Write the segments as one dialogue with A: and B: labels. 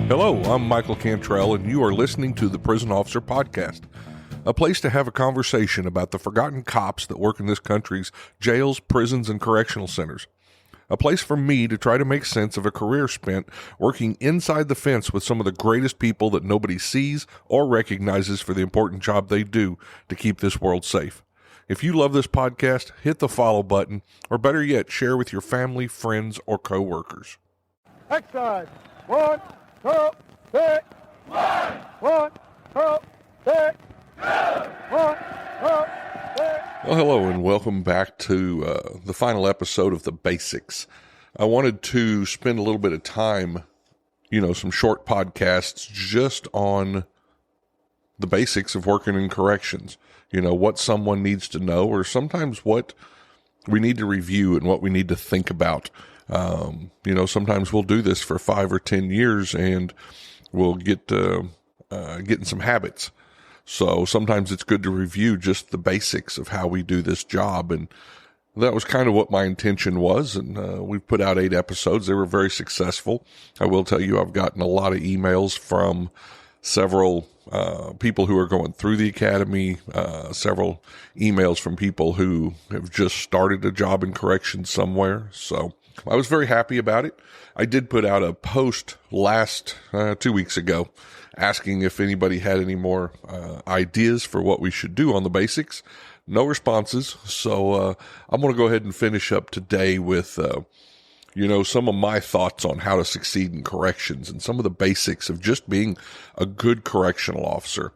A: Hello, I'm Michael Cantrell, and you are listening to the Prison Officer Podcast, a place to have a conversation about the forgotten cops that work in this country's jails, prisons, and correctional centers. A place for me to try to make sense of a career spent working inside the fence with some of the greatest people that nobody sees or recognizes for the important job they do to keep this world safe. If you love this podcast, hit the follow button, or better yet, share with your family, friends, or co-workers.
B: Exercise. 1, 2, 3. 1, 2, 3. 1, 2, 3.
A: Well, hello, and welcome back to the final episode of The Basics. I wanted to spend a little bit of time, some short podcasts just on the basics of working in corrections. What someone needs to know, or sometimes what we need to review and what we need to think about. Sometimes we'll do this for 5 or 10 years and we'll get in some habits. So sometimes it's good to review just the basics of how we do this job. And that was kind of what my intention was. And we've put out 8 episodes. They were very successful. I will tell you, I've gotten a lot of emails from several people who are going through the academy, several emails from people who have just started a job in corrections somewhere. So I was very happy about it. I did put out a post last 2 weeks ago asking if anybody had any more ideas for what we should do on the basics. No responses. So I'm going to go ahead and finish up today with some of my thoughts on how to succeed in corrections and some of the basics of just being a good correctional officer.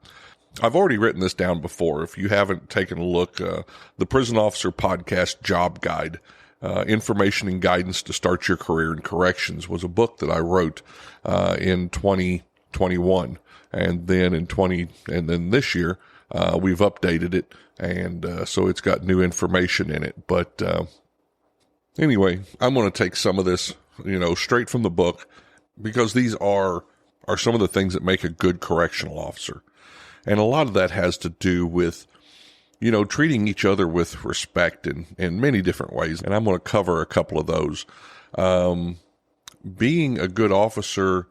A: I've already written this down before. If you haven't taken a look, the Prison Officer Podcast Job Guide, Information and Guidance to Start Your Career in Corrections, was a book that I wrote in 2021. And then this year, we've updated it. And so it's got new information in it. But anyway, I'm going to take some of this, straight from the book, because these are some of the things that make a good correctional officer. And a lot of that has to do with, treating each other with respect in many different ways. And I'm going to cover a couple of those. Being a good officer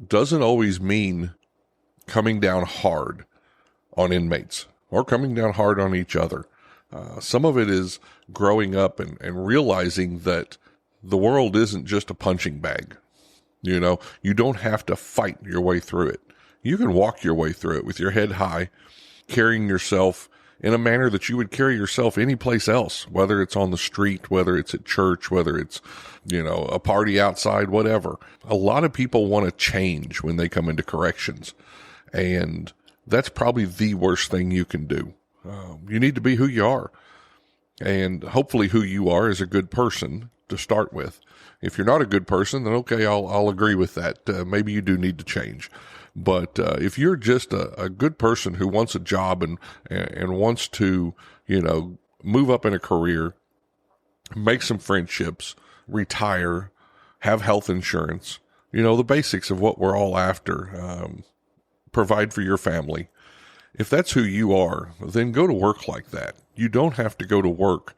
A: doesn't always mean coming down hard on inmates or coming down hard on each other. Some of it is growing up and realizing that the world isn't just a punching bag. You don't have to fight your way through it. You can walk your way through it with your head high, carrying yourself in a manner that you would carry yourself any place else, whether it's on the street, whether it's at church, whether it's, a party outside, whatever. A lot of people want to change when they come into corrections, and that's probably the worst thing you can do. You need to be who you are, and hopefully who you are is a good person to start with. If you're not a good person, then okay, I'll agree with that. Maybe you do need to change. But if you're just a good person who wants a job and wants to, move up in a career, make some friendships, retire, have health insurance, the basics of what we're all after, provide for your family. If that's who you are, then go to work like that. You don't have to go to work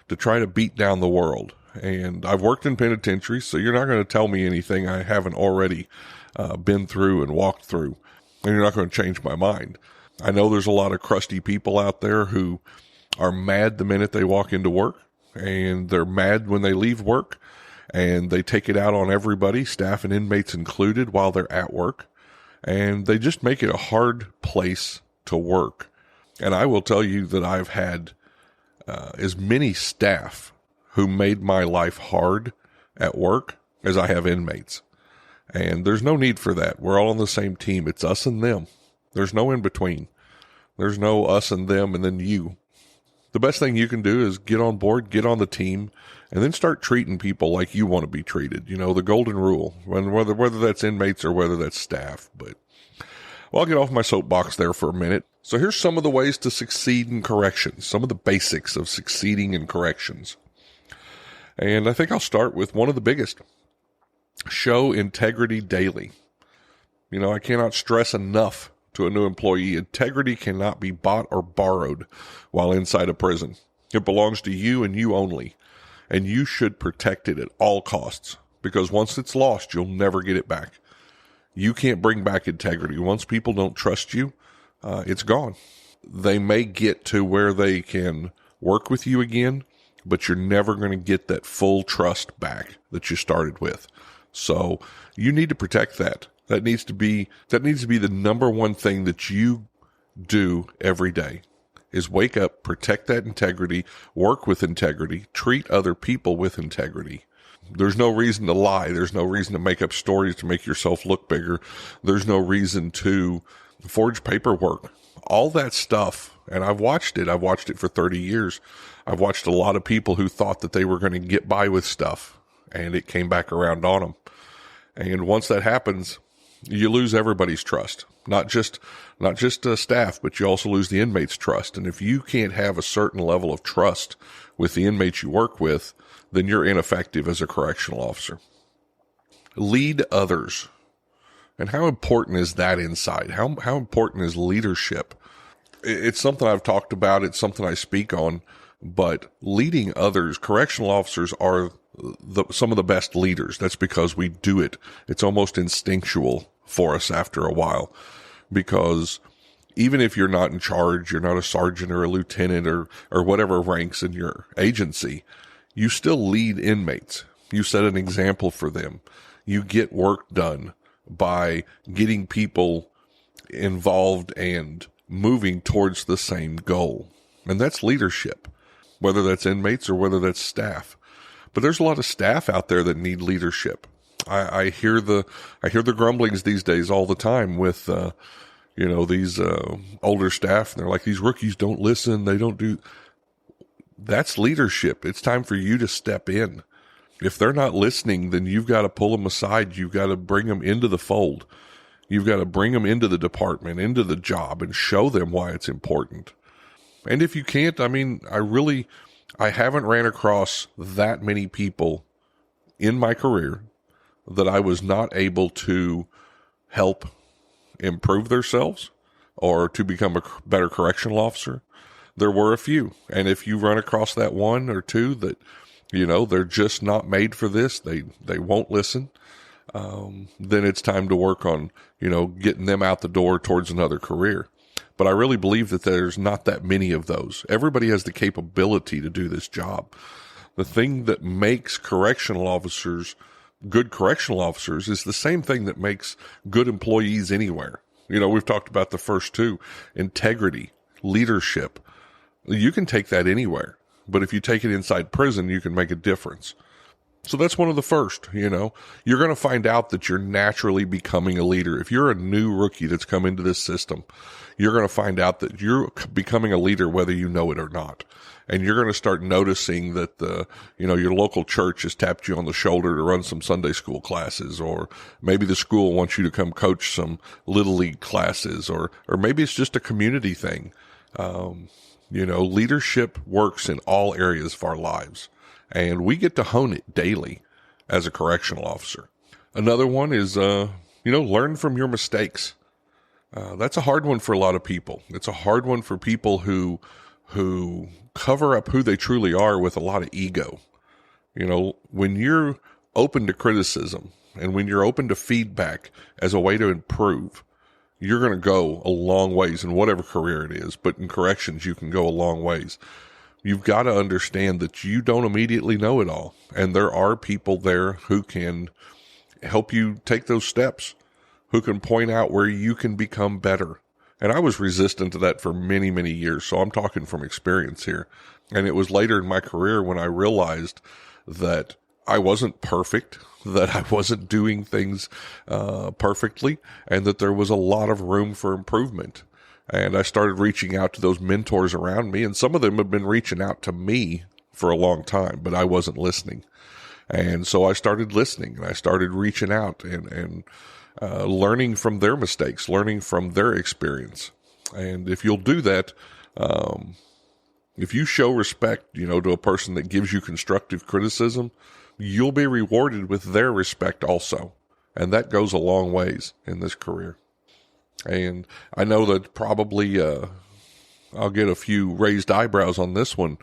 A: to try to beat down the world. And I've worked in penitentiaries, so you're not going to tell me anything I haven't already been through and walked through, and you're not going to change my mind. I know there's a lot of crusty people out there who are mad the minute they walk into work, and they're mad when they leave work, and they take it out on everybody, staff and inmates included, while they're at work, and they just make it a hard place to work. And I will tell you that I've had as many staff who made my life hard at work as I have inmates. And there's no need for that. We're all on the same team. It's us and them. There's no in between. There's no us and them and then you. The best thing you can do is get on board, get on the team, and then start treating people like you want to be treated. The golden rule, whether that's inmates or whether that's staff. But I'll get off my soapbox there for a minute. So here's some of the ways to succeed in corrections, some of the basics of succeeding in corrections. And I think I'll start with one of the biggest. Show integrity daily. I cannot stress enough to a new employee, integrity cannot be bought or borrowed while inside a prison. It belongs to you and you only, and you should protect it at all costs, because once it's lost, you'll never get it back. You can't bring back integrity. Once people don't trust you, it's gone. They may get to where they can work with you again, but you're never going to get that full trust back that you started with. So you need to protect that. That needs to be the number one thing that you do every day, is wake up, protect that integrity, work with integrity, treat other people with integrity. There's no reason to lie. There's no reason to make up stories to make yourself look bigger. There's no reason to forge paperwork. All that stuff, and I've watched it. I've watched it for 30 years. I've watched a lot of people who thought that they were going to get by with stuff, and it came back around on them. And once that happens, you lose everybody's trust. Not just staff, but you also lose the inmates' trust. And if you can't have a certain level of trust with the inmates you work with, then you're ineffective as a correctional officer. Lead others. And how important is that inside? How important is leadership? It's something I've talked about. It's something I speak on. But leading others, correctional officers are some of the best leaders. That's because we do it. It's almost instinctual for us after a while. Because even if you're not in charge, you're not a sergeant or a lieutenant or whatever ranks in your agency, you still lead inmates. You set an example for them. You get work done by getting people involved and moving towards the same goal. And that's leadership, whether that's inmates or whether that's staff. But there's a lot of staff out there that need leadership. I hear the grumblings these days all the time with, these older staff. And they're like, these rookies don't listen. They don't do. That's leadership. It's time for you to step in. If they're not listening, then you've got to pull them aside. You've got to bring them into the fold. You've got to bring them into the department, into the job, and show them why it's important. And if you can't, I haven't ran across that many people in my career that I was not able to help improve themselves or to become a better correctional officer. There were a few. And if you run across that one or two that, they're just not made for this, they won't listen, then it's time to work on, getting them out the door towards another career. But I really believe that there's not that many of those. Everybody has the capability to do this job. The thing that makes correctional officers good correctional officers is the same thing that makes good employees anywhere. We've talked about the first two: integrity, leadership. You can take that anywhere, but if you take it inside prison, you can make a difference. So that's one of the first. You're going to find out that you're naturally becoming a leader. If you're a new rookie that's come into this system, you're going to find out that you're becoming a leader whether you know it or not. And you're going to start noticing that your local church has tapped you on the shoulder to run some Sunday school classes, or maybe the school wants you to come coach some little league classes, or maybe it's just a community thing. Leadership works in all areas of our lives, and we get to hone it daily as a correctional officer. Another one is, learn from your mistakes. That's a hard one for a lot of people. It's a hard one for people who cover up who they truly are with a lot of ego. When you're open to criticism and when you're open to feedback as a way to improve, you're going to go a long ways in whatever career it is. But in corrections, you can go a long ways. You've got to understand that you don't immediately know it all. And there are people there who can help you take those steps, who can point out where you can become better. And I was resistant to that for many, many years. So I'm talking from experience here. And it was later in my career when I realized that I wasn't perfect, that I wasn't doing things perfectly, and that there was a lot of room for improvement. And I started reaching out to those mentors around me, and some of them have been reaching out to me for a long time, but I wasn't listening. And so I started listening, and I started reaching out and learning from their mistakes, learning from their experience. And if you'll do that, if you show respect, to a person that gives you constructive criticism, you'll be rewarded with their respect also. And that goes a long ways in this career. And I know that probably I'll get a few raised eyebrows on this one,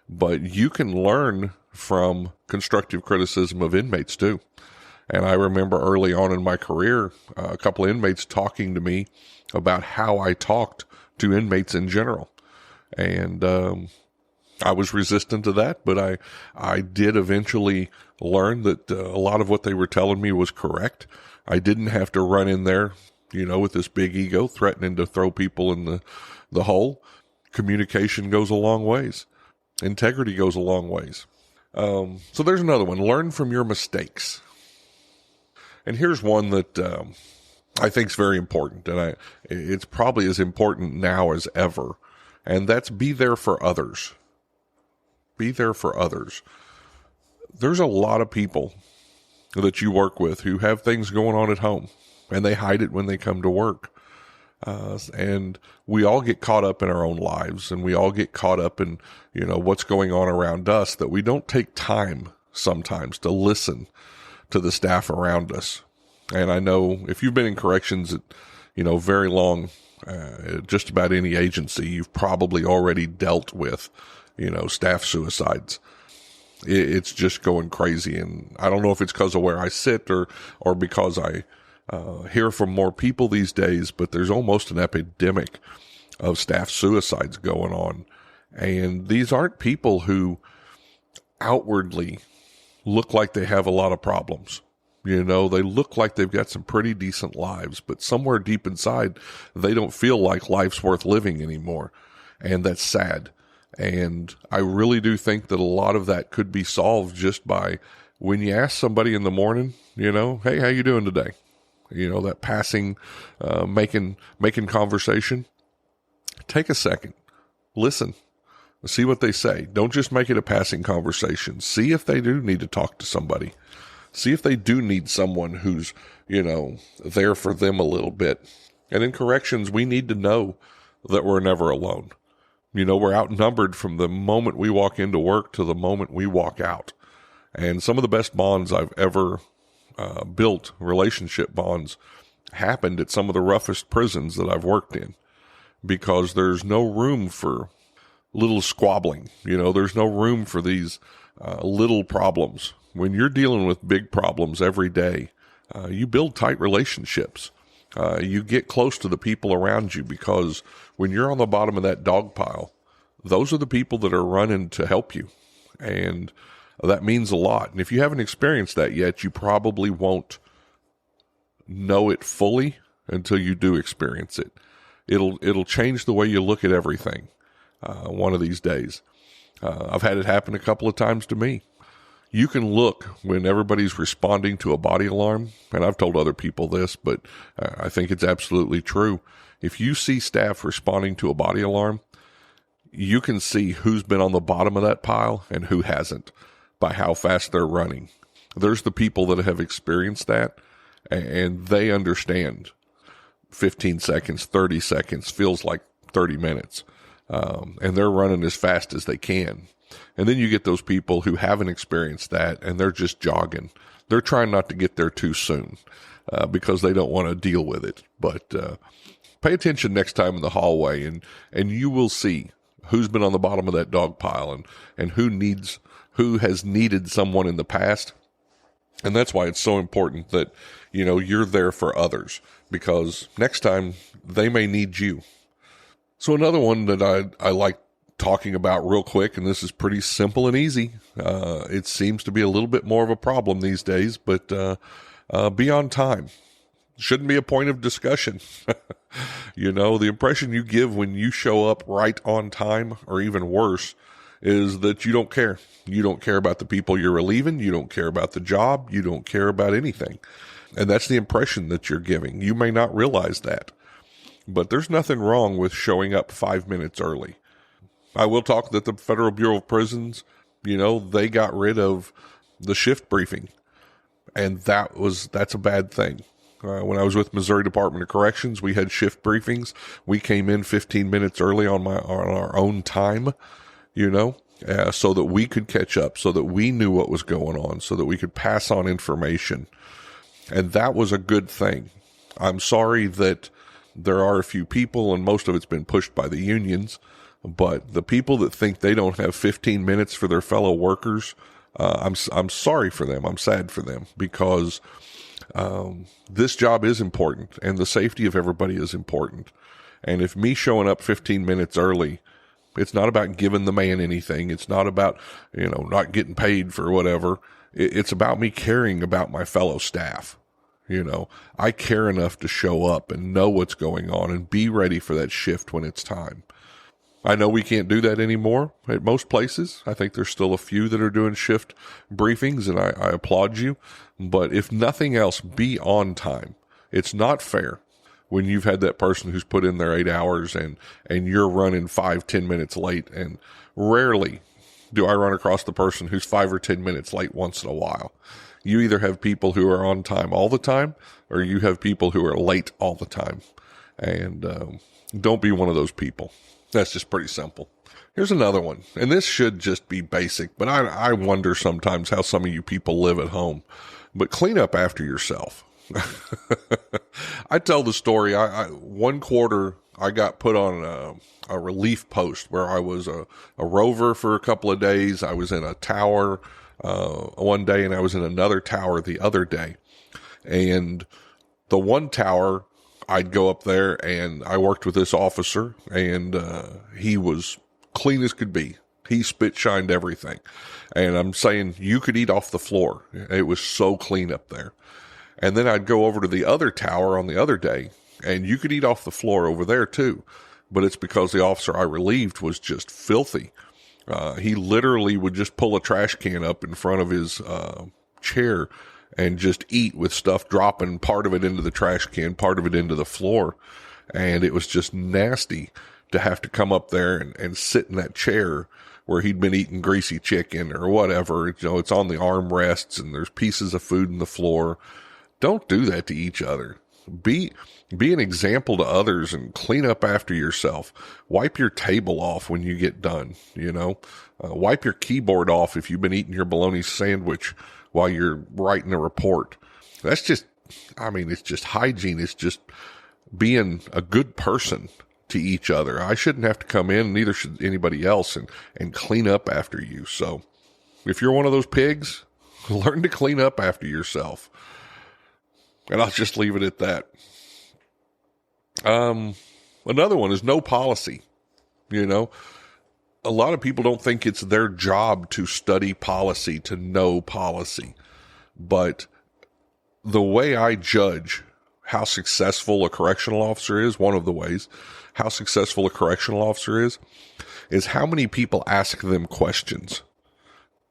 A: but you can learn from constructive criticism of inmates too. And I remember early on in my career, a couple of inmates talking to me about how I talked to inmates in general. And I was resistant to that, but I did eventually learn that a lot of what they were telling me was correct. I didn't have to run in there, with this big ego threatening to throw people in the hole. Communication goes a long ways. Integrity goes a long ways. So there's another one. Learn from your mistakes. And here's one that I think is very important, and it's probably as important now as ever, and that's be there for others. Be there for others. There's a lot of people that you work with who have things going on at home, and they hide it when they come to work. And we all get caught up in our own lives, and we all get caught up in, what's going on around us, that we don't take time sometimes to listen to the staff around us. And I know if you've been in corrections at, very long, just about any agency, you've probably already dealt with, staff suicides. It's just going crazy. And I don't know if it's because of where I sit or because I hear from more people these days, but there's almost an epidemic of staff suicides going on. And these aren't people who outwardly look like they have a lot of problems. They look like they've got some pretty decent lives, but somewhere deep inside, they don't feel like life's worth living anymore. And that's sad. And I really do think that a lot of that could be solved just by when you ask somebody in the morning, hey, how you doing today? That passing, making conversation. Take a second, listen, see what they say. Don't just make it a passing conversation. See if they do need to talk to somebody. See if they do need someone who's, there for them a little bit. And in corrections, we need to know that we're never alone. We're outnumbered from the moment we walk into work to the moment we walk out. And some of the best bonds I've ever built, relationship bonds, happened at some of the roughest prisons that I've worked in, because there's no room for little squabbling. There's no room for these little problems. When you're dealing with big problems every day, you build tight relationships. You get close to the people around you, because when you're on the bottom of that dog pile, those are the people that are running to help you. And that means a lot. And if you haven't experienced that yet, you probably won't know it fully until you do experience it. It'll change the way you look at everything one of these days. I've had it happen a couple of times to me. You can look when everybody's responding to a body alarm, and I've told other people this, but I think it's absolutely true. If you see staff responding to a body alarm, you can see who's been on the bottom of that pile and who hasn't by how fast they're running. There's the people that have experienced that, and they understand 15 seconds, 30 seconds feels like 30 minutes, and they're running as fast as they can. And then you get those people who haven't experienced that, and they're just jogging. They're trying not to get there too soon because they don't want to deal with it. But pay attention next time in the hallway, and you will see who's been on the bottom of that dog pile and who has needed someone in the past. And that's why it's so important that, you're there for others, because next time they may need you. So another one that I like talking about real quick, and this is pretty simple and easy. It seems to be a little bit more of a problem these days, but be on time. Shouldn't be a point of discussion. The impression you give when you show up right on time, or even worse, is that you don't care. You don't care about the people you're relieving. You don't care about the job. You don't care about anything. And that's the impression that you're giving. You may not realize that, but there's nothing wrong with showing up 5 minutes early. I will talk that the Federal Bureau of Prisons, they got rid of the shift briefing, and that's a bad thing. When I was with Missouri Department of Corrections, we had shift briefings. We came in 15 minutes early on our own time, so that we could catch up, so that we knew what was going on, so that we could pass on information. And that was a good thing. I'm sorry that there are a few people, and most of it's been pushed by the unions, but the people that think they don't have 15 minutes for their fellow workers, I'm sorry for them. I'm sad for them because this job is important and the safety of everybody is important. And if me showing up 15 minutes early, it's not about giving the man anything. It's not about, not getting paid for whatever. It's about me caring about my fellow staff. I care enough to show up and know what's going on and be ready for that shift when it's time. I know we can't do that anymore at most places. I think there's still a few that are doing shift briefings, and I applaud you. But if nothing else, be on time. It's not fair when you've had that person who's put in their 8 hours and you're running 5-10 minutes late. And rarely do I run across the person who's 5 or 10 minutes late once in a while. You either have people who are on time all the time, or you have people who are late all the time. And don't be one of those people. That's just pretty simple. Here's another one, and this should just be basic, but I wonder sometimes how some of you people live at home. But clean up after yourself. I tell the story. One quarter, I got put on a relief post where I was a rover for a couple of days. I was in a tower one day, and I was in another tower the other day. And the one tower, I'd go up there and I worked with this officer, and he was clean as could be. He spit shined everything. And I'm saying you could eat off the floor. It was so clean up there. And then I'd go over to the other tower on the other day, and you could eat off the floor over there too. But it's because the officer I relieved was just filthy. He literally would just pull a trash can up in front of his chair and just eat with stuff dropping, part of it into the trash can, part of it into the floor. And it was just nasty to have to come up there and sit in that chair where he'd been eating greasy chicken or whatever. It's on the armrests and there's pieces of food in the floor. Don't do that to each other. Be an example to others and clean up after yourself. Wipe your table off when you get done, wipe your keyboard off if you've been eating your bologna sandwich while you're writing a report. That's just, it's just hygiene. It's just being a good person to each other. I shouldn't have to come in, neither should anybody else, and clean up after you. So if you're one of those pigs, learn to clean up after yourself. And I'll just leave it at that. Another one is no policy. A lot of people don't think it's their job to study policy, to know policy. But the way I judge how successful a correctional officer is, one of the ways how successful a correctional officer is how many people ask them questions.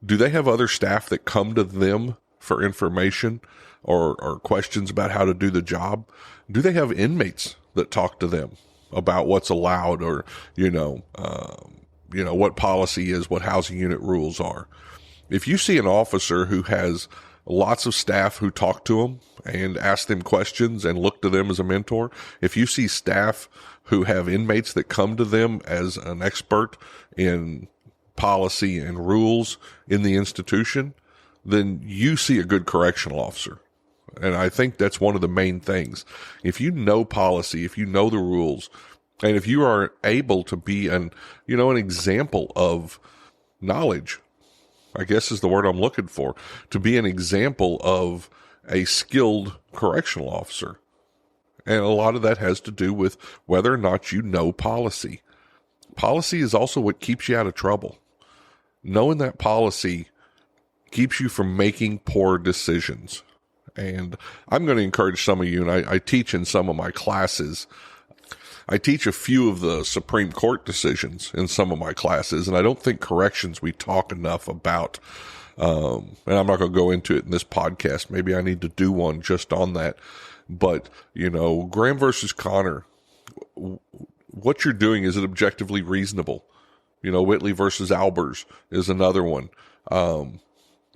A: Do they have other staff that come to them for information or questions about how to do the job? Do they have inmates that talk to them about what's allowed or, what policy is, what housing unit rules are? If you see an officer who has lots of staff who talk to them and ask them questions and look to them as a mentor, if you see staff who have inmates that come to them as an expert in policy and rules in the institution, then you see a good correctional officer. And I think that's one of the main things. If you know policy, if you know the rules, and if you are able to be an example of knowledge, I guess is the word I'm looking for, to be an example of a skilled correctional officer. And a lot of that has to do with whether or not you know policy. Policy is also what keeps you out of trouble. Knowing that policy keeps you from making poor decisions. And I'm going to encourage some of you, and I teach in some of my classes. I teach a few of the Supreme Court decisions in some of my classes, and I don't think corrections we talk enough about. And I'm not going to go into it in this podcast. Maybe I need to do one just on that. But, Graham versus Connor, what you're doing, is it objectively reasonable? Whitley versus Albers is another one. A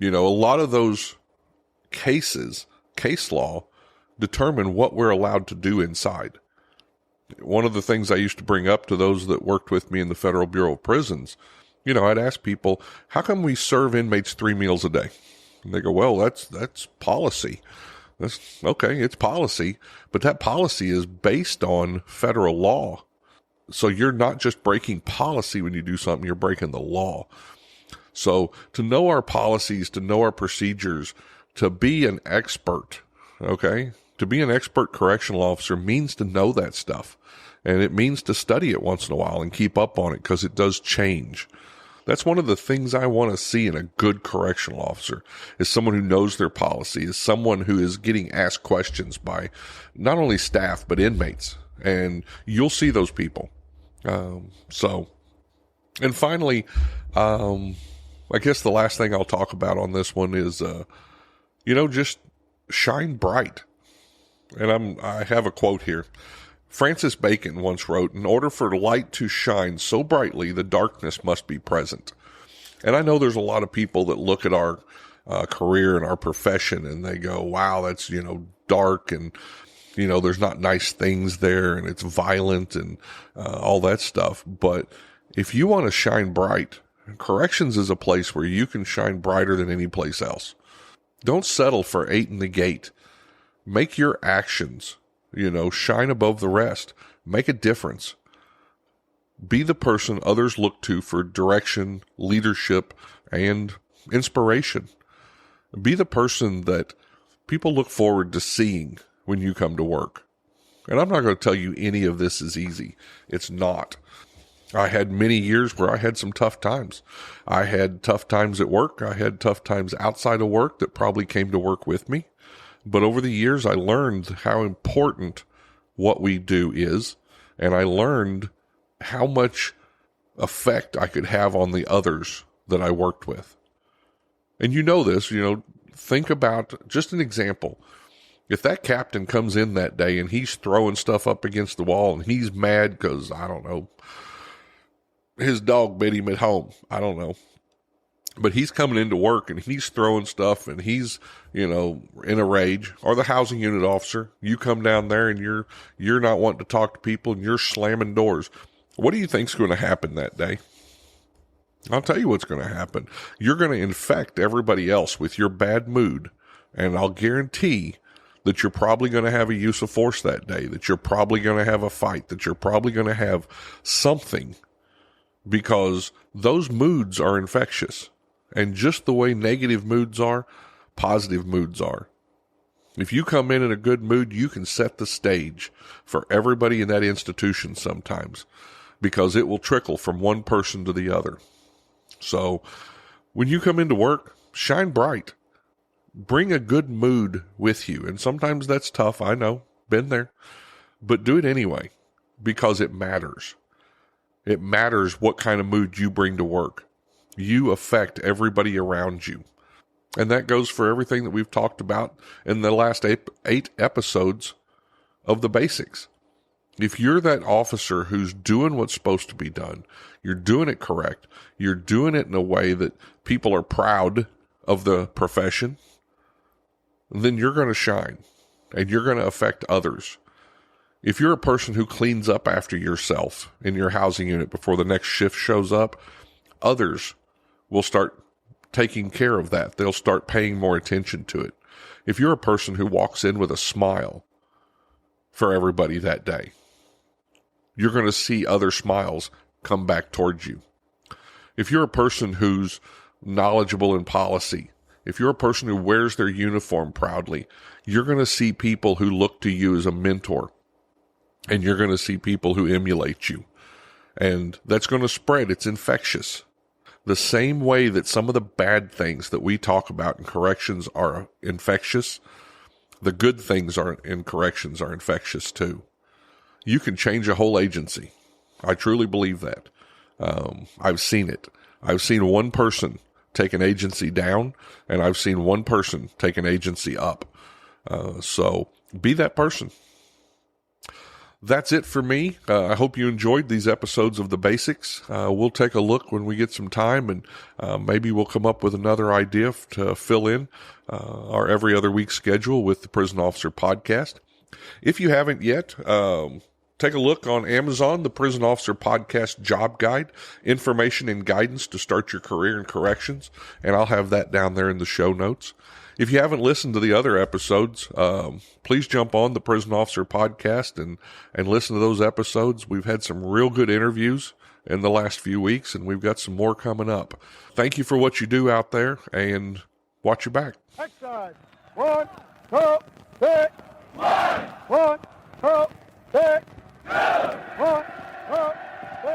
A: lot of those cases, case law, determine what we're allowed to do inside. One of the things I used to bring up to those that worked with me in the Federal Bureau of Prisons, I'd ask people, how come we serve inmates 3 meals a day? And they go, well, that's policy. That's okay. It's policy, but that policy is based on federal law. So you're not just breaking policy when you do something, you're breaking the law. So to know our policies, to know our procedures, to be an expert, okay? To be an expert correctional officer means to know that stuff. And it means to study it once in a while and keep up on it because it does change. That's one of the things I want to see in a good correctional officer, is someone who knows their policy, is someone who is getting asked questions by not only staff, but inmates. And you'll see those people. And finally, I guess the last thing I'll talk about on this one is, just shine bright. And I have a quote here. Francis Bacon once wrote, "In order for light to shine so brightly, the darkness must be present." And I know there's a lot of people that look at our career and our profession and they go, wow, that's, dark and, there's not nice things there and it's violent and all that stuff. But if you want to shine bright, corrections is a place where you can shine brighter than any place else. Don't settle for 8 in the gate. Make your actions shine above the rest. Make a difference. Be the person others look to for direction, leadership, and inspiration. Be the person that people look forward to seeing when you come to work. And I'm not going to tell you any of this is easy. It's not. I had many years where I had some tough times. I had tough times at work. I had tough times outside of work that probably came to work with me. But over the years, I learned how important what we do is, and I learned how much effect I could have on the others that I worked with. And this, think about just an example. If that captain comes in that day and he's throwing stuff up against the wall and he's mad because, I don't know, his dog bit him at home. I don't know. But he's coming into work and he's throwing stuff and he's, in a rage. Or the housing unit officer, you come down there and you're not wanting to talk to people and you're slamming doors. What do you think's going to happen that day? I'll tell you what's going to happen. You're going to infect everybody else with your bad mood. And I'll guarantee that you're probably going to have a use of force that day, that you're probably going to have a fight, that you're probably going to have something, because those moods are infectious. And just the way negative moods are, positive moods are. If you come in a good mood, you can set the stage for everybody in that institution sometimes, because it will trickle from one person to the other. So when you come into work, shine bright. Bring a good mood with you. And sometimes that's tough. I know. Been there. But do it anyway, because it matters. It matters what kind of mood you bring to work. You affect everybody around you. And that goes for everything that we've talked about in the last 8 episodes of the basics. If you're that officer who's doing what's supposed to be done, you're doing it correct, you're doing it in a way that people are proud of the profession, then you're going to shine and you're going to affect others. If you're a person who cleans up after yourself in your housing unit before the next shift shows up, others will start taking care of that. They'll start paying more attention to it. If you're a person who walks in with a smile for everybody that day, you're going to see other smiles come back towards you. If you're a person who's knowledgeable in policy, if you're a person who wears their uniform proudly, you're going to see people who look to you as a mentor, and you're going to see people who emulate you. And that's going to spread. It's infectious. The same way that some of the bad things that we talk about in corrections are infectious, the good things in corrections are infectious too. You can change a whole agency. I truly believe that. I've seen it. I've seen one person take an agency down, and I've seen one person take an agency up. So be that person. That's it for me. I hope you enjoyed these episodes of the basics. We'll take a look when we get some time, and maybe we'll come up with another idea to fill in our every other week schedule with the Prison Officer Podcast. If you haven't yet, take a look on Amazon, the Prison Officer Podcast Job Guide, information and guidance to start your career in corrections, and I'll have that down there in the show notes. If you haven't listened to the other episodes, please jump on the Prison Officer Podcast and listen to those episodes. We've had some real good interviews in the last few weeks, and we've got some more coming up. Thank you for what you do out there, and watch your back.
B: Exercise. 1, 2, 3. 1, 2, 3. 1, 2, 3.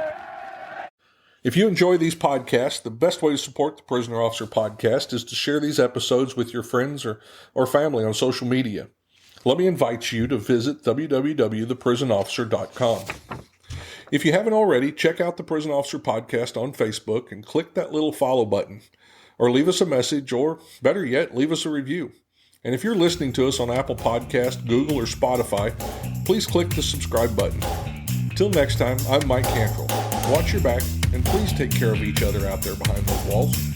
A: If you enjoy these podcasts, the best way to support the Prisoner Officer Podcast is to share these episodes with your friends or family on social media. Let me invite you to visit www.theprisonofficer.com. If you haven't already, check out the Prison Officer Podcast on Facebook and click that little follow button. Or leave us a message, or better yet, leave us a review. And if you're listening to us on Apple Podcast, Google, or Spotify, please click the subscribe button. Until next time, I'm Mike Cantrell. Watch your back, and please take care of each other out there behind those walls.